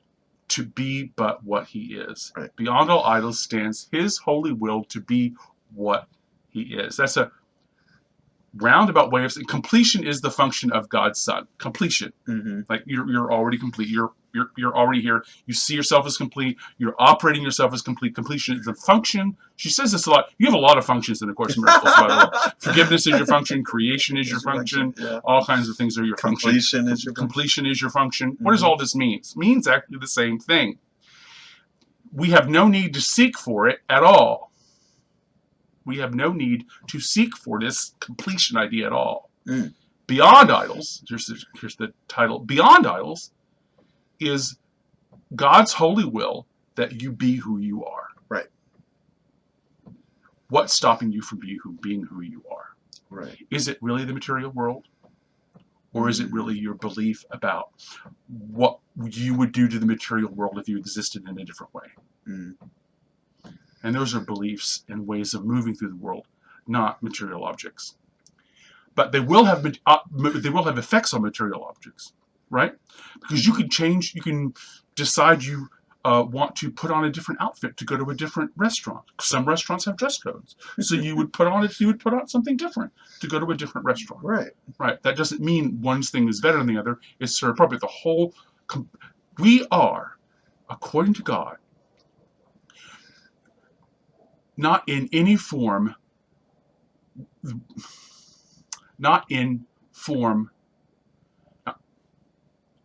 to be but what he is. Right. Beyond all idols stands his holy will to be what he is. That's a roundabout way of saying completion is the function of God's Son. Completion. Mm-hmm. Like you're already complete. You're already here. You see yourself as complete. You're operating yourself as complete. Completion is the function. She says this a lot. You have a lot of functions in the Course in Miracles, by the way. Forgiveness is your function. Creation is your function. Yeah. All kinds of things are your function. Completion is your function. Completion is your function. Mm-hmm. What does all this mean? It means actually the same thing. We have no need to seek for it at all. We have no need to seek for this completion idea at all. Mm. Beyond idols, here's the title, Beyond Idols is God's holy will that you be who you are. Right. What's stopping you from being who you are? Right. Is it really the material world? Or is it really your belief about what you would do to the material world if you existed in a different way? Mm. And those are beliefs and ways of moving through the world, not material objects. But they will have effects on material objects, right? Because you can change, you can decide you want to put on a different outfit to go to a different restaurant. Some restaurants have dress codes, so you would put on something different to go to a different restaurant. Right. Right. That doesn't mean one thing is better than the other. It's sort of appropriate. We are, according to God, not in any form,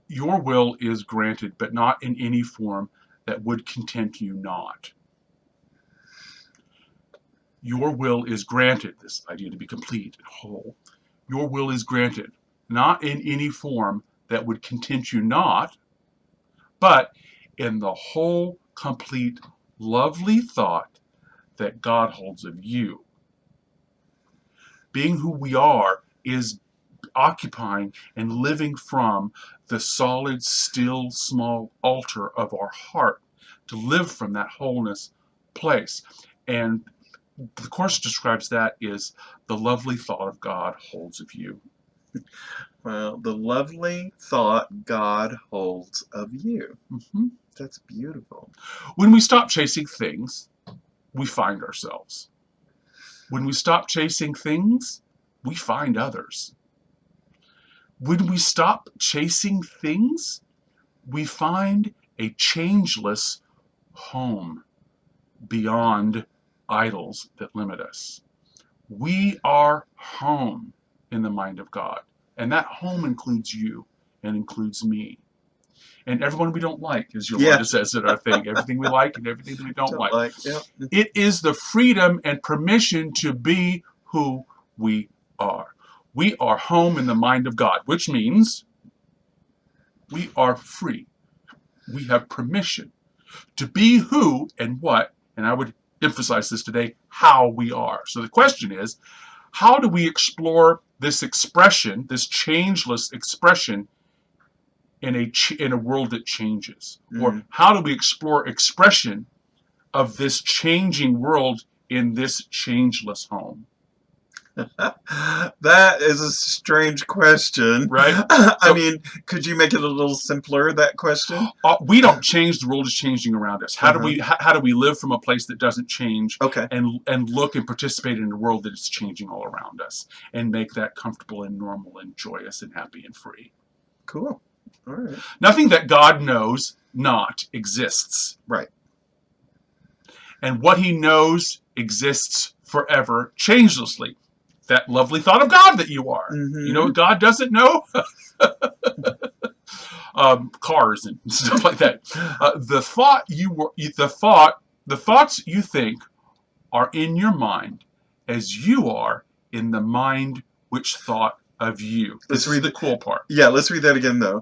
your will is granted, but not in any form that would content you not. Your will is granted, this idea to be complete and whole. Your will is granted, not in any form that would content you not, but in the whole, complete, lovely thought that God holds of you. Being who we are is occupying and living from the solid, still, small altar of our heart, to live from that wholeness place. And the Course describes that as the lovely thought of God holds of you. Well, the lovely thought God holds of you. Mm-hmm. That's beautiful. When we stop chasing things, we find ourselves. When we stop chasing things, we find others. When we stop chasing things, we find a changeless home beyond idols that limit us. We are home in the mind of God, and that home includes you and includes me. And everyone we don't like, as Yolanda says in our thing, everything we like and everything that we don't like. Yep. It is the freedom and permission to be who we are. We are home in the mind of God, which means we are free. We have permission to be who and what, and I would emphasize this today, how we are. So the question is, how do we explore this expression, this changeless expression, in a world that changes? Or how do we explore expression of this changing world in this changeless home? That is a strange question. Right? I mean, could you make it a little simpler, that question? We don't change, the world is changing around us. How do we live from a place that doesn't change, and look and participate in a world that is changing all around us, and make that comfortable and normal and joyous and happy and free? Cool. All right. Nothing that God knows not exists. Right. And what he knows exists forever, changelessly. That lovely thought of God that you are. Mm-hmm. You know what God doesn't know? Cars and stuff like that. The thoughts you think are in your mind as you are in the mind which thought of you. This is the cool part. Yeah, let's read that again, though.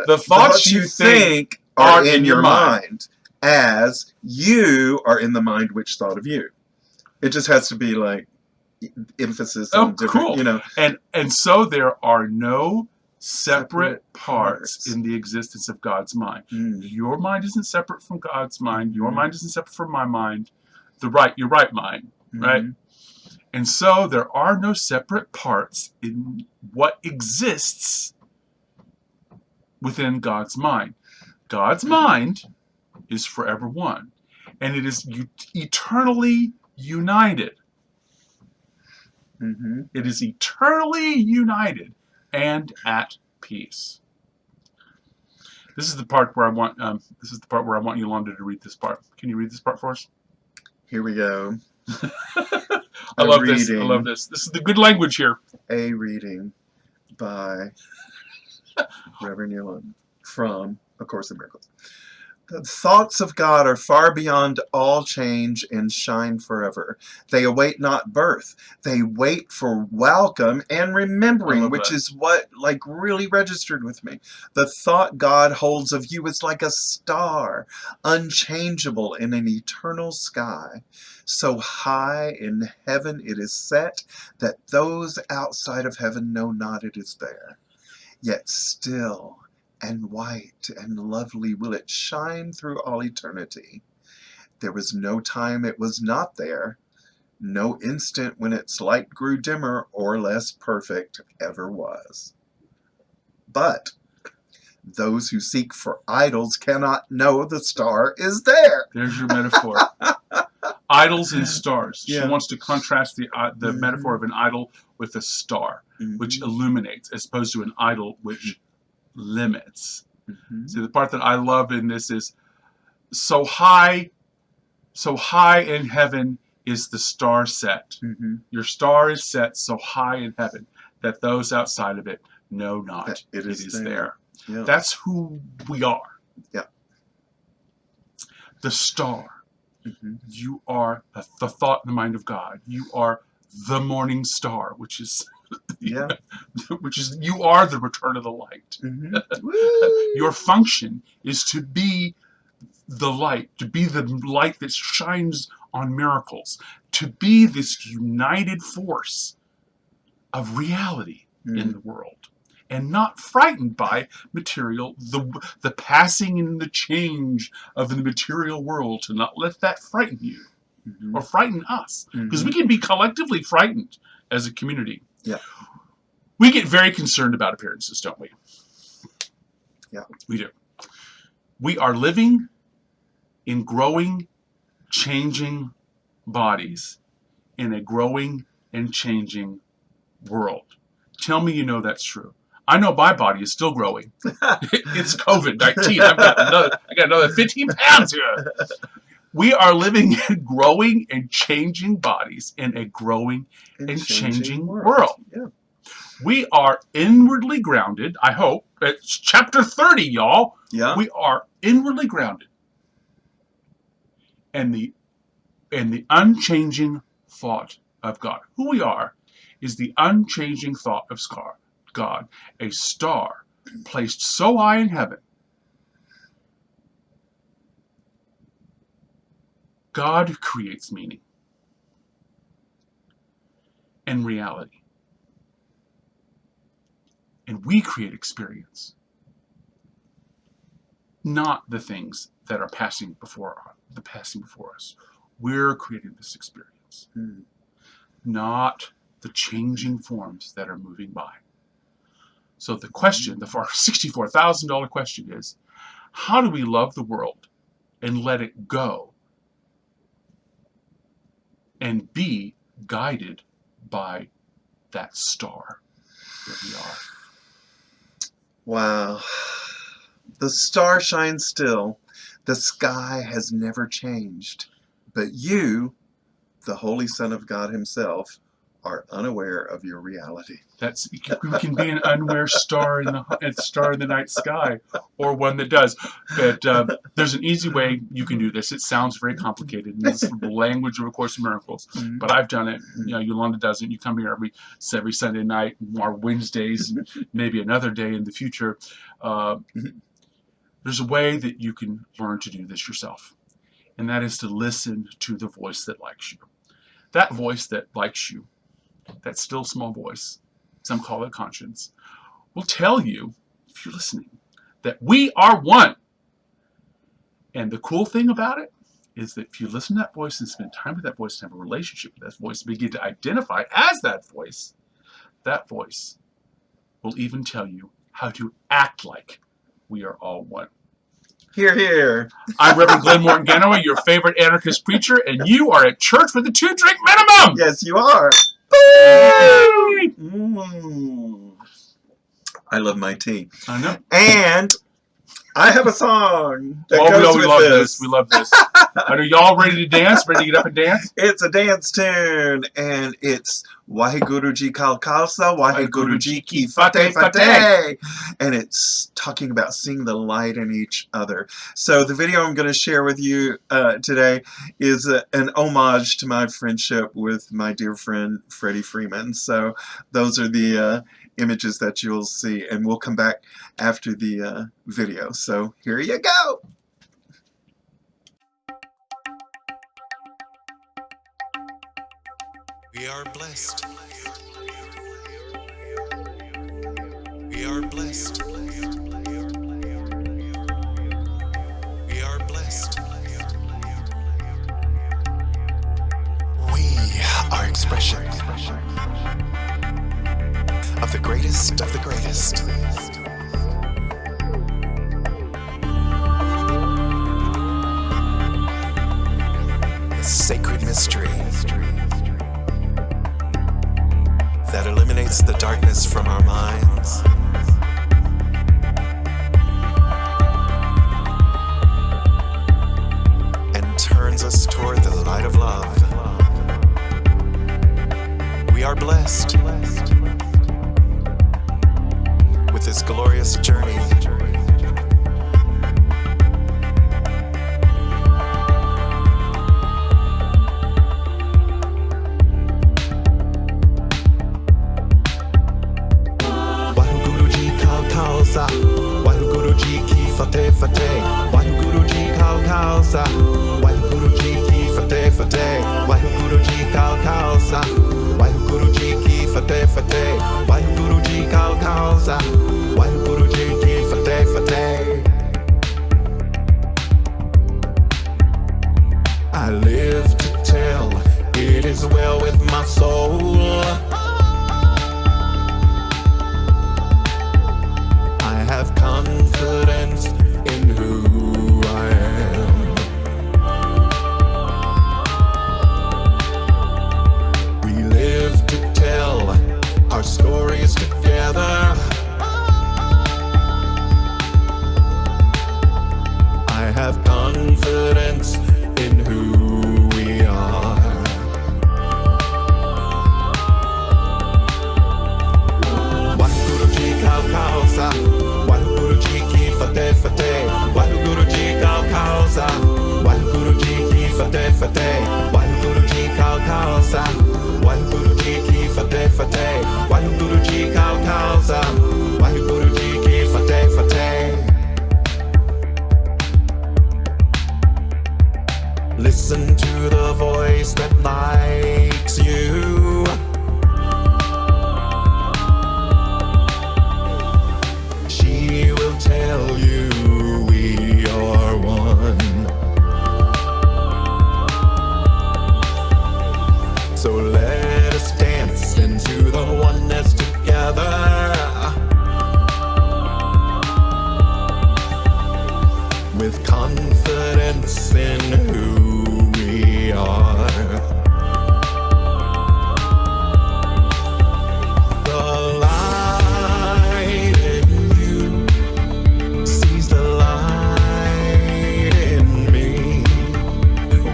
The thoughts you think are in your mind as you are in the mind which thought of you. It just has to be like emphasis on different, cool. you know. And so there are no separate parts in the existence of God's mind. Your mind isn't separate from God's mind. Your mind isn't separate from my mind. Your right mind, right? And so there are no separate parts in what exists within God's mind. God's mind is forever one, and it is eternally united. It is eternally united and at peace. This is the part where I want. Yolanda to read this part. Can you read this part for us? Here we go. I love this. I love this. This is the good language here. A reading by Reverend Yolanda from A Course in Miracles. The thoughts of God are far beyond all change and shine forever. They await not birth. They wait for welcome and remembering, which is what really registered with me. The thought God holds of you is like a star, unchangeable in an eternal sky. So high in heaven it is set that those outside of heaven know not it is there. Yet still and white and lovely will it shine through all eternity. There was no time it was not there, no instant when its light grew dimmer or less perfect ever was. But those who seek for idols cannot know the star is there. There's your metaphor. Idols and stars. Yeah. She wants to contrast the metaphor of an idol with a star, which illuminates, as opposed to an idol which limits. See, the part that I love in this is so high in heaven is the star set. Your star is set so high in heaven that those outside of it know not that it is there. Yeah. That's who we are. Yeah. The star. Mm-hmm. You are the thought and the mind of God. You are the morning star, which is Yeah. you are the return of the light. Mm-hmm. Your function is to be the light, to be the light that shines on miracles, to be this united force of reality in the world, and not frightened by material, the passing and the change of the material world, to not let that frighten you or frighten us, because we can be collectively frightened as a community. Yeah. We get very concerned about appearances, don't we? Yeah. We do. We are living in growing, changing bodies in a growing and changing world. Tell me you know that's true. I know my body is still growing. It's COVID-19. I got another 15 pounds here. We are living in growing and changing bodies in a growing and changing world. Yeah. We are inwardly grounded, I hope. It's chapter 30, y'all. Yeah. We are inwardly grounded. And the unchanging thought of God. Who we are is the unchanging thought of God, a star placed so high in heaven. God creates meaning and reality. And we create experience. Not the things that are passing before us. We're creating this experience. Not the changing forms that are moving by. So the question, the $64,000 question is, how do we love the world and let it go and be guided by that star that we are? Wow. The star shines still. The sky has never changed. But you, the Holy Son of God himself, are unaware of your reality. You can be an unaware star in the night sky, or one that does. But there's an easy way you can do this. It sounds very complicated, and it's the language of A Course in Miracles. But I've done it. Yolanda does it. You come here every Sunday night, or Wednesdays, and maybe another day in the future. There's a way that you can learn to do this yourself, and that is to listen to the voice that likes you. That voice that likes you, that still small voice, some call it conscience, will tell you, if you're listening, that we are one. And the cool thing about it is that if you listen to that voice and spend time with that voice and have a relationship with that voice, begin to identify as that voice will even tell you how to act like we are all one. Hear, hear. I'm Reverend Glen Morton-Ganaway, your favorite anarchist preacher, and you are at church with a 2-drink minimum! Yes, you are. I love my tea. I know. And I have a song that goes with love this. We love this. Are y'all ready to dance? Ready to get up and dance? It's a dance tune, and it's Waheguruji Kal Khalsa, Waheguruji Ki Fateh Fateh. And it's talking about seeing the light in each other. So the video I'm going to share with you today is an homage to my friendship with my dear friend Freddie Freeman. So those are the images that you'll see, and we'll come back after the video. So here you go. We are blessed. We are blessed. We are blessed. We are expression of the greatest of the greatest. The sacred mystery that eliminates the darkness from our minds and turns us toward the light of love. We are blessed with this glorious journey. Khalsa. Waheguru Ji Ki Fateh Fateh. Waheguru Ji Khalsa. Waheguru Ji Ki Fateh Fateh. Waheguru Ji Khalsa. Waheguru Ji Ki Fateh Fateh. Waheguru Ji Khalsa. Waheguru Ji Ki Fateh Fateh. I live to tell, it is well with my soul. I have confidence in who I am. We live to tell our stories together. I have confidence in who we are. Waheguru Ji Khalsa. Waheguru Ji Ki Fateh Fateh. Waheguru Ji Khalsa. Waheguru Ji Ki Fateh Fateh. Waheguru Ji Khalsa. Waheguru Ji Ki Fateh Fateh. Waheguru Ji Khalsa. Waheguru Ji Ki Fateh Fateh. Listen to the voice that likes you. She will tell you we are one. So let us dance into the oneness together. With confidence in who we are. The light in you sees the light in me.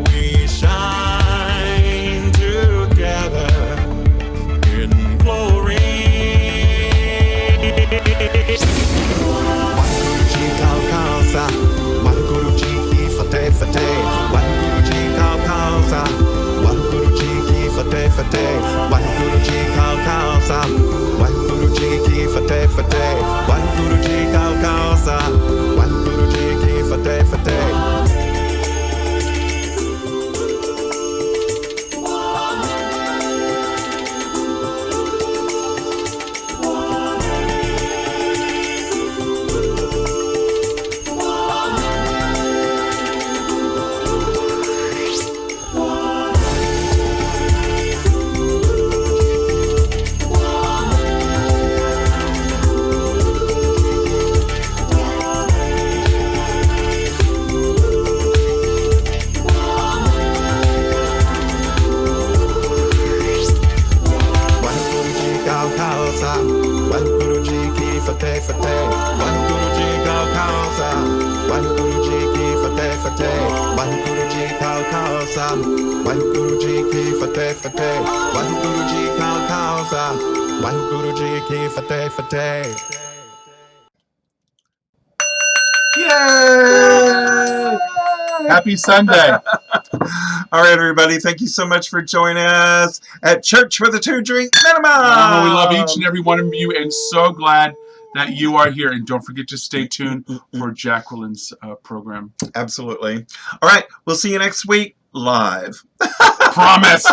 We shine together in glory. Waheguru Ji Khalsa. Waheguru Ji Ki Fateh Fateh. Waheguru Ji Khalsa. Waheguru Ji Ki Fateh Fateh. Waheguru Ji Khalsa. Waheguru Ji Ki Fateh Fateh. Waheguru Ji Khalsa. Waheguru Ji Ki Fateh Fateh. Waheguru Ji Khalsa. Waheguru Ji Ki Fateh Fateh. Waheguru Ji Khalsa. Waheguru Ji Ki Fateh Fateh. Waheguru Ji Khalsa. Waheguru Ji Ki Fateh Fateh. Waheguru Ji Khalsa. Waheguru Ji Ki Fateh Fateh. Yay! Happy Sunday. All right, everybody. Thank you so much for joining us at Church with a 2-Drink Minimum. Oh, we love each and every one of you, and so glad that you are here. And don't forget to stay tuned for Jacqueline's program. Absolutely. All right. We'll see you next week live. Promise.